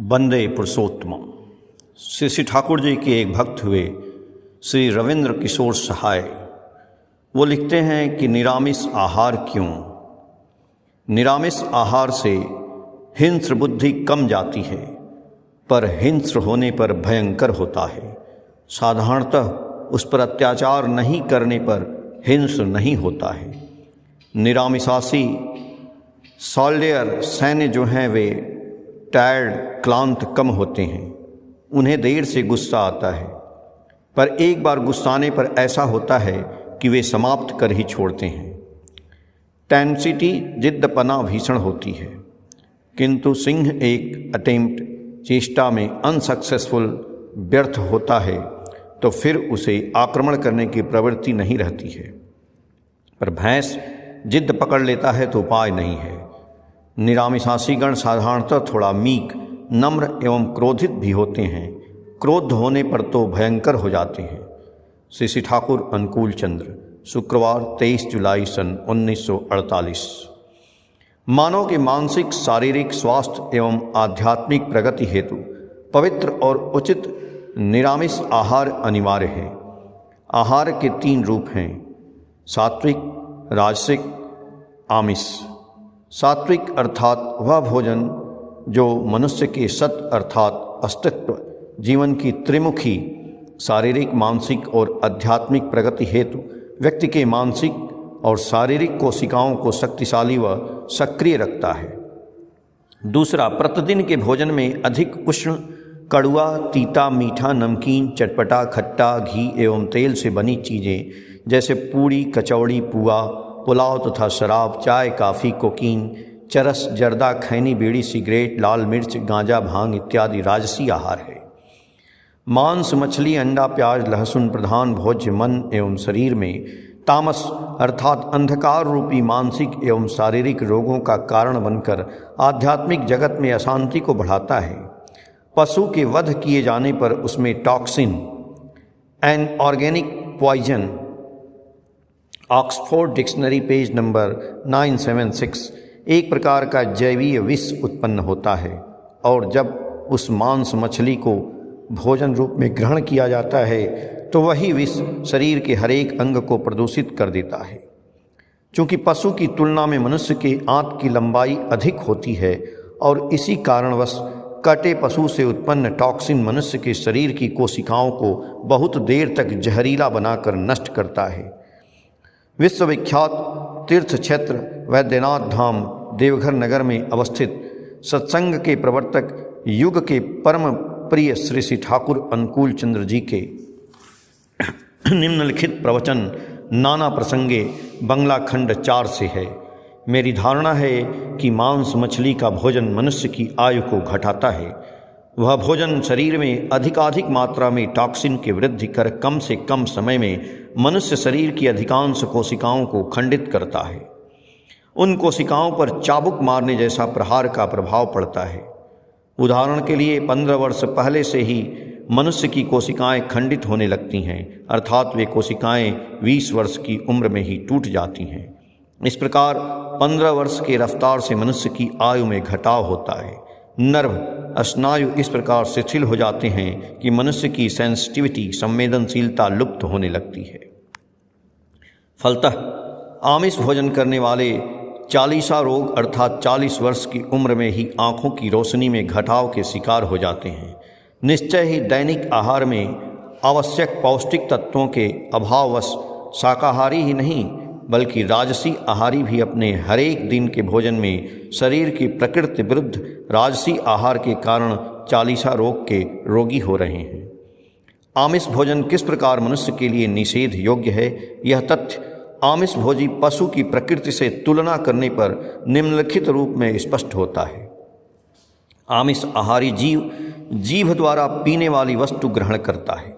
वंदे पुरुषोत्तम। श्री ठाकुर जी के एक भक्त हुए श्री रविंद्र किशोर सहाय। वो लिखते हैं कि निरामिष आहार क्यों? निरामिष आहार से हिंस्र बुद्धि कम जाती है, पर हिंस्र होने पर भयंकर होता है। साधारणतः उस पर अत्याचार नहीं करने पर हिंस्र नहीं होता है। निरामिषासी सोल्डियर सैन्य जो हैं वे टायर्ड क्लांत कम होते हैं। उन्हें देर से गुस्सा आता है, पर एक बार गुस्साने पर ऐसा होता है कि वे समाप्त कर ही छोड़ते हैं। टेंसिटी जिद्दपना भीषण होती है, किंतु सिंह एक अटेम्प्ट चेष्टा में अनसक्सेसफुल व्यर्थ होता है तो फिर उसे आक्रमण करने की प्रवृत्ति नहीं रहती है। पर भैंस जिद्द पकड़ लेता है तो उपाय नहीं है। निरामिषासीगण साधारणतः थोड़ा मीक, नम्र एवं क्रोधित भी होते हैं। क्रोध होने पर तो भयंकर हो जाते हैं। श्री ठाकुर अनुकूल चंद्र, शुक्रवार 23 जुलाई सन 1948। मानव के मानसिक शारीरिक स्वास्थ्य एवं आध्यात्मिक प्रगति हेतु पवित्र और उचित निरामिष आहार अनिवार्य है। आहार के 3 रूप हैं: सात्विक, राजसिक, आमिष। सात्विक अर्थात वह भोजन जो मनुष्य के सत अर्थात अस्तित्व जीवन की त्रिमुखी शारीरिक, मानसिक और आध्यात्मिक प्रगति हेतु व्यक्ति के मानसिक और शारीरिक कोशिकाओं को शक्तिशाली व सक्रिय रखता है। दूसरा, प्रतिदिन के भोजन में अधिक उष्ण, कड़वा, तीता, मीठा, नमकीन, चटपटा, खट्टा, घी एवं तेल से बनी चीज़ें जैसे पूड़ी, कचौड़ी, पुआ, पुलाव तथा शराब, चाय, काफ़ी, कोकीन, चरस, जर्दा, खैनी, बीड़ी, सिगरेट, लाल मिर्च, गांजा, भांग इत्यादि राजसी आहार है। मांस, मछली, अंडा, प्याज, लहसुन प्रधान भोज्य मन एवं शरीर में तामस अर्थात अंधकार रूपी मानसिक एवं शारीरिक रोगों का कारण बनकर आध्यात्मिक जगत में अशांति को बढ़ाता है। पशु के वध किए जाने पर उसमें toxin, an organic poison, Oxford dictionary page number 976, एक प्रकार का जैवीय विष उत्पन्न होता है। और जब उस मांस मछली को भोजन रूप में ग्रहण किया जाता है तो वही विष शरीर के हरेक अंग को प्रदूषित कर देता है। चूँकि पशु की तुलना में मनुष्य के आंत की लंबाई अधिक होती है और इसी कारणवश कटे पशु से उत्पन्न टॉक्सिन मनुष्य के शरीर की कोशिकाओं को बहुत देर तक जहरीला बनाकर नष्ट करता है। विश्वविख्यात तीर्थ क्षेत्र वैद्यनाथ धाम देवघर नगर में अवस्थित सत्संग के प्रवर्तक युग के परम प्रिय श्री ठाकुर अनुकूल चंद्र जी के निम्नलिखित प्रवचन नाना प्रसंगे बंगला खंड 4 से है। मेरी धारणा है कि मांस मछली का भोजन मनुष्य की आयु को घटाता है। वह भोजन शरीर में अधिकाधिक मात्रा में टॉक्सिन की वृद्धि कर कम से कम समय में मनुष्य शरीर की अधिकांश कोशिकाओं को खंडित करता है। उन कोशिकाओं पर चाबुक मारने जैसा प्रहार का प्रभाव पड़ता है। उदाहरण के लिए 15 वर्ष पहले से ही मनुष्य की कोशिकाएं खंडित होने लगती हैं, अर्थात वे कोशिकाएं 20 वर्ष की उम्र में ही टूट जाती हैं। इस प्रकार 15 वर्ष के रफ्तार से मनुष्य की आयु में घटाव होता है। नर्व, स्नायु इस प्रकार शिथिल हो जाते हैं कि मनुष्य की सेंसिटिविटी, संवेदनशीलता लुप्त होने लगती है। फलतः आमिष भोजन करने वाले 40 रोग अर्थात 40 वर्ष की उम्र में ही आँखों की रोशनी में घटाव के शिकार हो जाते हैं। निश्चय ही दैनिक आहार में आवश्यक पौष्टिक तत्वों के अभाववश शाकाहारी ही नहीं बल्कि राजसी आहारी भी अपने हरेक दिन के भोजन में शरीर की प्रकृति विरुद्ध राजसी आहार के कारण 40 रोग के रोगी हो रहे हैं। आमिष भोजन किस प्रकार मनुष्य के लिए निषेध योग्य है, यह तथ्य आमिष भोजी पशु की प्रकृति से तुलना करने पर निम्नलिखित रूप में स्पष्ट होता है। आमिष आहारी जीव जीभ द्वारा पीने वाली वस्तु ग्रहण करता है,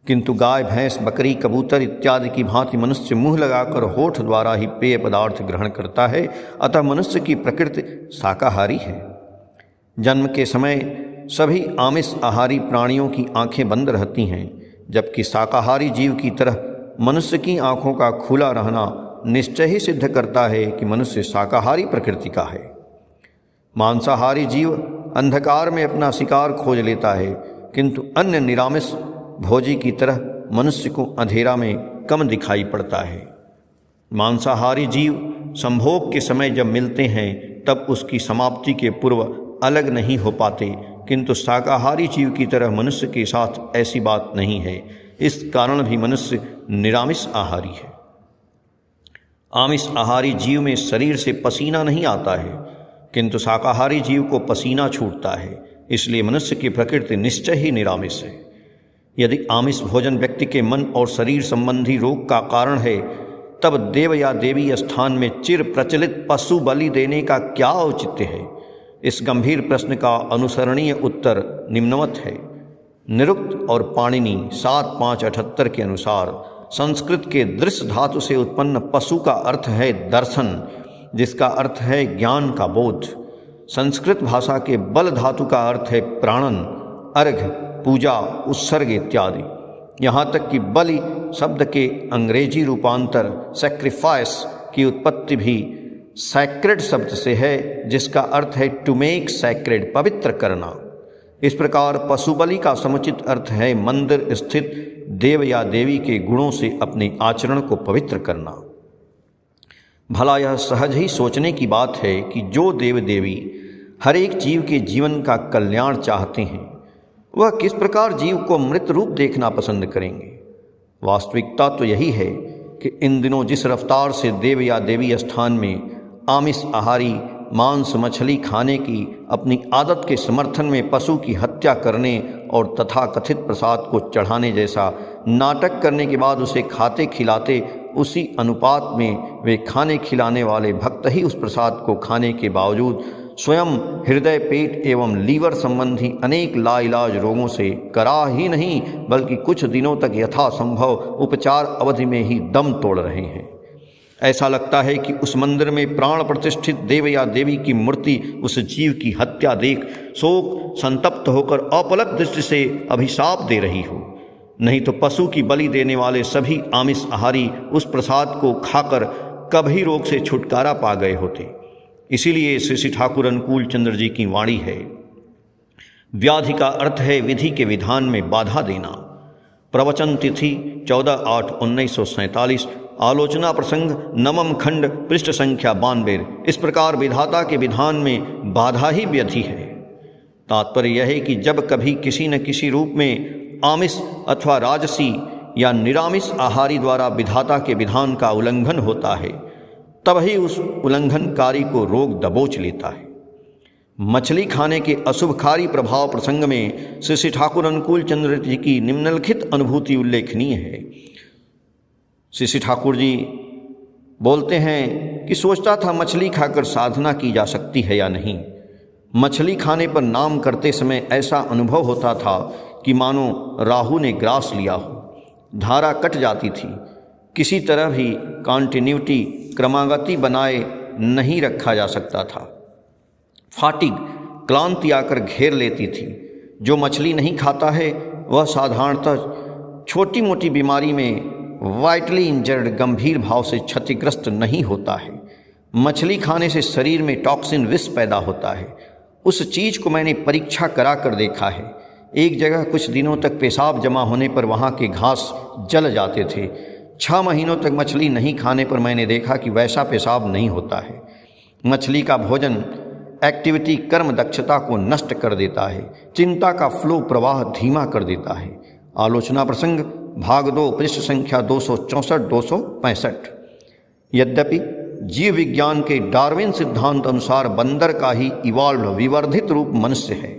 किंतु गाय, भैंस, बकरी, कबूतर इत्यादि की भांति मनुष्य मुंह लगाकर होठ द्वारा ही पेय पदार्थ ग्रहण करता है। अतः मनुष्य की प्रकृति शाकाहारी है। जन्म के समय सभी आमिष आहारी प्राणियों की आंखें बंद रहती हैं, जबकि शाकाहारी जीव की तरह मनुष्य की आंखों का खुला रहना निश्चय ही सिद्ध करता है कि मनुष्य शाकाहारी प्रकृति का है। मांसाहारी जीव अंधकार में अपना शिकार खोज लेता है, किंतु अन्य निरामिष भोजी की तरह मनुष्य को अंधेरा में कम दिखाई पड़ता है। मांसाहारी जीव संभोग के समय जब मिलते हैं तब उसकी समाप्ति के पूर्व अलग नहीं हो पाते, किंतु शाकाहारी जीव की तरह मनुष्य के साथ ऐसी बात नहीं है। इस कारण भी मनुष्य निरामिष आहारी है। आमिष आहारी जीव में शरीर से पसीना नहीं आता है, किंतु शाकाहारी जीव को पसीना छूटता है। इसलिए मनुष्य की प्रकृति निश्चय ही निरामिष है। यदि आमिष भोजन व्यक्ति के मन और शरीर संबंधी रोग का कारण है, तब देव या देवी स्थान में चिर प्रचलित पशु बलि देने का क्या औचित्य है? इस गंभीर प्रश्न का अनुसरणीय उत्तर निम्नवत है। निरुक्त और पाणिनि 7-5-78 के अनुसार संस्कृत के दृश्य धातु से उत्पन्न पशु का अर्थ है दर्शन, जिसका अर्थ है ज्ञान का बोध। संस्कृत भाषा के बल धातु का अर्थ है प्राणन, अर्घ, पूजा, उत्सर्ग इत्यादि। यहाँ तक कि बलि शब्द के अंग्रेजी रूपांतर सैक्रिफाइस की उत्पत्ति भी सैक्रेड शब्द से है, जिसका अर्थ है टू मेक सैक्रेड, पवित्र करना। इस प्रकार पशु बलि का समुचित अर्थ है मंदिर स्थित देव या देवी के गुणों से अपने आचरण को पवित्र करना। भला यह सहज ही सोचने की बात है कि जो देव देवी हर एक जीव के जीवन का कल्याण चाहते हैं, वह किस प्रकार जीव को मृत रूप देखना पसंद करेंगे। वास्तविकता तो यही है कि इन दिनों जिस रफ्तार से देव या देवी स्थान में आमिष आहारी मांस मछली खाने की अपनी आदत के समर्थन में पशु की हत्या करने और तथाकथित प्रसाद को चढ़ाने जैसा नाटक करने के बाद उसे खाते खिलाते, उसी अनुपात में वे खाने खिलाने वाले भक्त ही उस प्रसाद को खाने के बावजूद स्वयं हृदय, पेट एवं लीवर संबंधी अनेक लाइलाज रोगों से करा ही नहीं, बल्कि कुछ दिनों तक यथासंभव उपचार अवधि में ही दम तोड़ रहे हैं। ऐसा लगता है कि उस मंदिर में प्राण प्रतिष्ठित देव या देवी की मूर्ति उस जीव की हत्या देख शोक संतप्त होकर अपलक दृष्टि से अभिशाप दे रही हो। नहीं तो पशु की बलि देने वाले सभी आमिष आहारी उस प्रसाद को खाकर कभी रोग से छुटकारा पा गए होते। इसीलिए श्री ठाकुर अनुकूल चंद्र जी की वाणी है, व्याधि का अर्थ है विधि के विधान में बाधा देना। प्रवचन तिथि 14/8/1947, आलोचना प्रसंग नवम खंड, पृष्ठ संख्या 92। इस प्रकार विधाता के विधान में बाधा ही व्याधि है। तात्पर्य यह है कि जब कभी किसी न किसी रूप में आमिष अथवा राजसी या निरामिष आहारी द्वारा विधाता के विधान का उल्लंघन होता है, तब ही उस उल्लंघनकारी को रोग दबोच लेता है। मछली खाने के अशुभकारी प्रभाव प्रसंग में श्री ठाकुर अनुकूल चंद्र जी की निम्नलिखित अनुभूति उल्लेखनीय है। श्री ठाकुर जी बोलते हैं कि सोचता था मछली खाकर साधना की जा सकती है या नहीं। मछली खाने पर नाम करते समय ऐसा अनुभव होता था कि मानो राहु ने ग्रास लिया हो। धारा कट जाती थी, किसी तरह भी कॉन्टिन्यूटी क्रमागति बनाए नहीं रखा जा सकता था। फाटिग क्लांति आकर घेर लेती थी। जो मछली नहीं खाता है वह साधारणतः छोटी मोटी बीमारी में वाइटली इंजर्ड गंभीर भाव से क्षतिग्रस्त नहीं होता है। मछली खाने से शरीर में टॉक्सिन विष पैदा होता है। उस चीज़ को मैंने परीक्षा करा कर देखा है। एक जगह कुछ दिनों तक पेशाब जमा होने पर वहाँ के घास जल जाते थे। 6 महीनों तक मछली नहीं खाने पर मैंने देखा कि वैसा पेशाब नहीं होता है। मछली का भोजन एक्टिविटी कर्म दक्षता को नष्ट कर देता है, चिंता का फ्लो प्रवाह धीमा कर देता है। आलोचना प्रसंग भाग 2 पृष्ठ संख्या 264-265। यद्यपि जीव विज्ञान के डार्विन सिद्धांत अनुसार बंदर का ही इवॉल्व विवर्धित रूप मनुष्य है,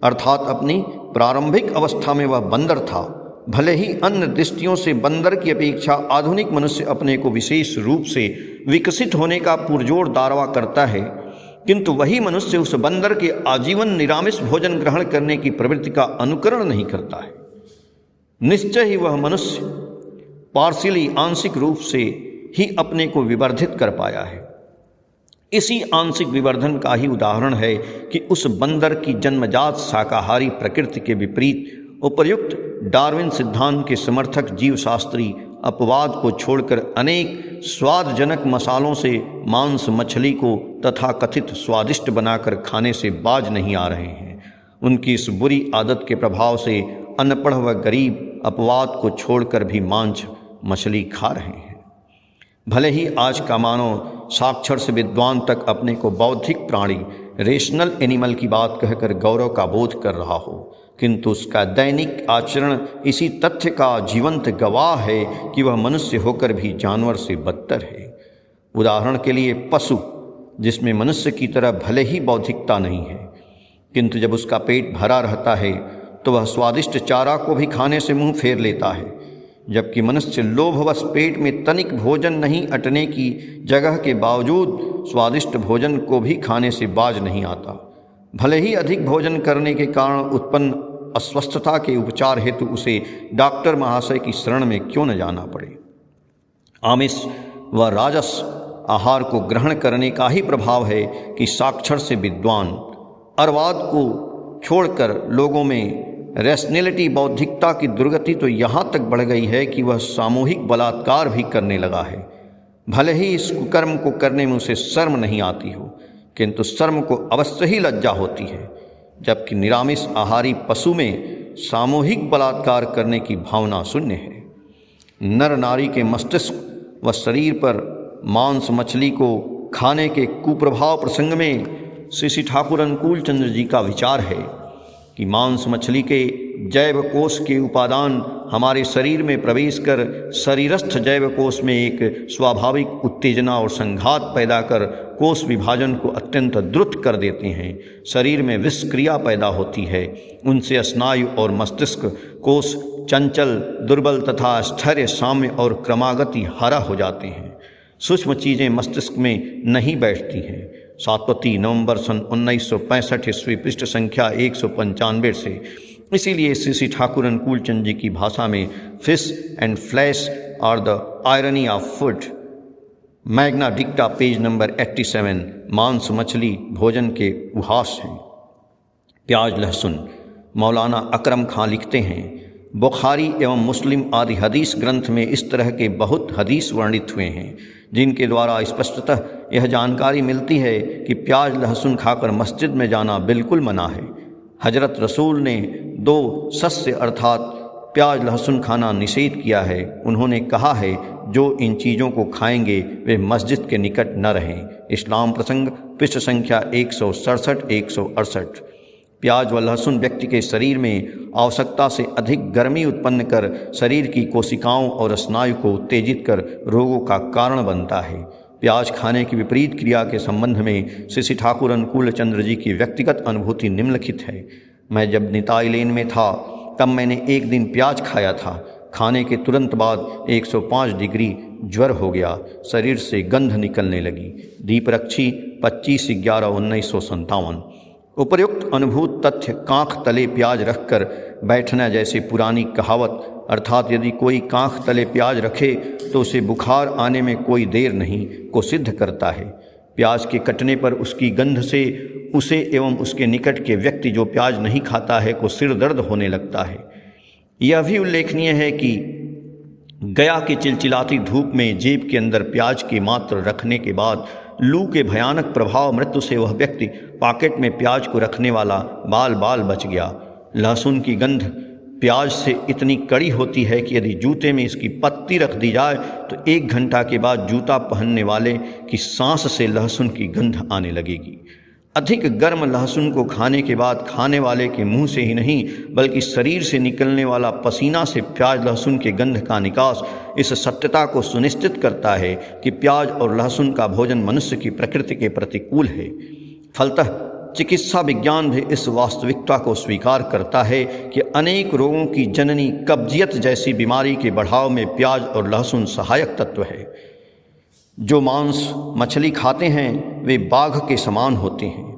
अर्थात अपनी प्रारंभिक अवस्था में वह बंदर था। भले ही अन्य दृष्टियों से बंदर की अपेक्षा आधुनिक मनुष्य अपने को विशेष रूप से विकसित होने का पुरजोर दावा करता है, किंतु वही मनुष्य उस बंदर के आजीवन निरामिष भोजन ग्रहण करने की प्रवृत्ति का अनुकरण नहीं करता है। निश्चय ही वह मनुष्य पार्शियली आंशिक रूप से ही अपने को विवर्धित कर पाया है। इसी आंशिक विवर्धन का ही उदाहरण है कि उस बंदर की जन्मजात शाकाहारी प्रकृति के विपरीत उपर्युक्त डार्विन सिद्धांत के समर्थक जीवशास्त्री अपवाद को छोड़कर अनेक स्वादजनक मसालों से मांस मछली को तथाकथित स्वादिष्ट बनाकर खाने से बाज नहीं आ रहे हैं। उनकी इस बुरी आदत के प्रभाव से अनपढ़ व गरीब अपवाद को छोड़कर भी मांस मछली खा रहे हैं। भले ही आज का मानव साक्षर से विद्वान तक अपने को बौद्धिक प्राणी रेशनल एनिमल की बात कहकर गौरव का बोध कर रहा हो, किंतु उसका दैनिक आचरण इसी तथ्य का जीवंत गवाह है कि वह मनुष्य होकर भी जानवर से बदतर है। उदाहरण के लिए पशु, जिसमें मनुष्य की तरह भले ही बौद्धिकता नहीं है, किंतु जब उसका पेट भरा रहता है तो वह स्वादिष्ट चारा को भी खाने से मुंह फेर लेता है, जबकि मनुष्य लोभवश पेट में तनिक भोजन नहीं अटने की जगह के बावजूद स्वादिष्ट भोजन को भी खाने से बाज नहीं आता। भले ही अधिक भोजन करने के कारण उत्पन्न अस्वस्थता के उपचार हेतु उसे डॉक्टर महाशय की शरण में क्यों न जाना पड़े। आमिष व राजस आहार को ग्रहण करने का ही प्रभाव है कि साक्षर से विद्वान अरवाद को छोड़कर लोगों में रैशनैलिटी बौद्धिकता की दुर्गति तो यहाँ तक बढ़ गई है कि वह सामूहिक बलात्कार भी करने लगा है। भले ही इस कुकर्म को करने में उसे शर्म नहीं आती हो, किंतु शर्म को अवश्य ही लज्जा होती है, जबकि निरामिष आहारी पशु में सामूहिक बलात्कार करने की भावना शून्य है। नर नारी के मस्तिष्क व शरीर पर मांस मछली को खाने के कुप्रभाव प्रसंग में श्री ठाकुर अनुकूल चंद्र जी का विचार है कि मांस मछली के जैव कोश के उपादान हमारे शरीर में प्रवेश कर शरीरस्थ जैव कोश में एक स्वाभाविक उत्तेजना और संघात पैदा कर कोश विभाजन को अत्यंत द्रुत कर देते हैं। शरीर में विषक्रिया पैदा होती है, उनसे स्नायु और मस्तिष्क कोश चंचल, दुर्बल तथा स्थैर्य साम्य और क्रमागति हरा हो जाते हैं। सूक्ष्म चीज़ें मस्तिष्क में नहीं बैठती हैं। सातवती नवंबर सन 1965 ईस्वी, पृष्ठ संख्या 195 से। इसीलिए श्री ठाकुर अनुकूल चंद जी की भाषा में fish and flesh are the irony of food, magna dicta page number 87, मांस मछली भोजन के उपहास हैं। प्याज लहसुन। मौलाना अकरम खां लिखते हैं, बुखारी एवं मुस्लिम आदि हदीस ग्रंथ में इस तरह के बहुत हदीस वर्णित हुए हैं जिनके द्वारा स्पष्टतः यह जानकारी मिलती है कि प्याज लहसुन खाकर मस्जिद में जाना बिल्कुल मना है। हजरत रसूल ने 2 सस्य अर्थात प्याज लहसुन खाना निषेध किया है। उन्होंने कहा है, जो इन चीज़ों को खाएंगे वे मस्जिद के निकट न रहें। इस्लाम प्रसंग, पृष्ठ संख्या 167-168। प्याज व लहसुन व्यक्ति के शरीर में आवश्यकता से अधिक गर्मी उत्पन्न कर शरीर की कोशिकाओं और स्नायु को उत्तेजित कर रोगों का कारण बनता है। प्याज खाने की विपरीत क्रिया के संबंध में श्री ठाकुर अनुकूल चंद्र जी की व्यक्तिगत अनुभूति निम्नलिखित है। मैं जब निताई लेन में था तब मैंने एक दिन प्याज खाया था। खाने के तुरंत बाद 105 डिग्री ज्वर हो गया, शरीर से गंध निकलने लगी। दीपरक्षी 25/11/1957। उपर्युक्त अनुभूत तथ्य कांख तले प्याज रखकर बैठना जैसे पुरानी कहावत, अर्थात यदि कोई कांख तले प्याज रखे तो उसे बुखार आने में कोई देर नहीं, को सिद्ध करता है। प्याज के कटने पर उसकी गंध से उसे एवं उसके निकट के व्यक्ति जो प्याज नहीं खाता है को सिर दर्द होने लगता है। यह भी उल्लेखनीय है कि गया की चिलचिलाती धूप में जेब के अंदर प्याज की मात्र रखने के बाद लू के भयानक प्रभाव मृत्यु से वह व्यक्ति पॉकेट में प्याज को रखने वाला बाल बाल बच गया। लहसुन की गंध प्याज से इतनी कड़ी होती है कि यदि जूते में इसकी पत्ती रख दी जाए तो 1 घंटा के बाद जूता पहनने वाले की सांस से लहसुन की गंध आने लगेगी। अधिक गर्म लहसुन को खाने के बाद खाने वाले के मुंह से ही नहीं बल्कि शरीर से निकलने वाला पसीना से प्याज लहसुन के गंध का निकास इस सत्यता को सुनिश्चित करता है कि प्याज और लहसुन का भोजन मनुष्य की प्रकृति के प्रतिकूल है। फलतः चिकित्सा विज्ञान भी इस वास्तविकता को स्वीकार करता है कि अनेक रोगों की जननी कब्जियत जैसी बीमारी के बढ़ाव में प्याज और लहसुन सहायक तत्व है। जो मांस मछली खाते हैं वे बाघ के समान होते हैं।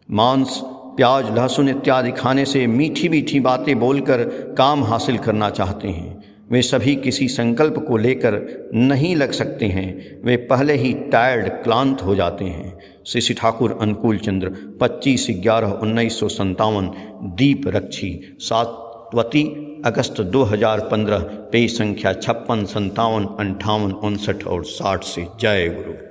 मांस, प्याज, लहसुन इत्यादि खाने से मीठी मीठी बातें बोलकर काम हासिल करना चाहते हैं। वे सभी किसी संकल्प को लेकर नहीं लग सकते हैं, वे पहले ही टायर्ड, क्लांत हो जाते हैं। श्री ठाकुर अनुकूल चंद्र 25/11/1957, दीप रक्षी अगस्त 2015, पेज संख्या 56, 57, 58, 59 और 60 से। जय गुरु।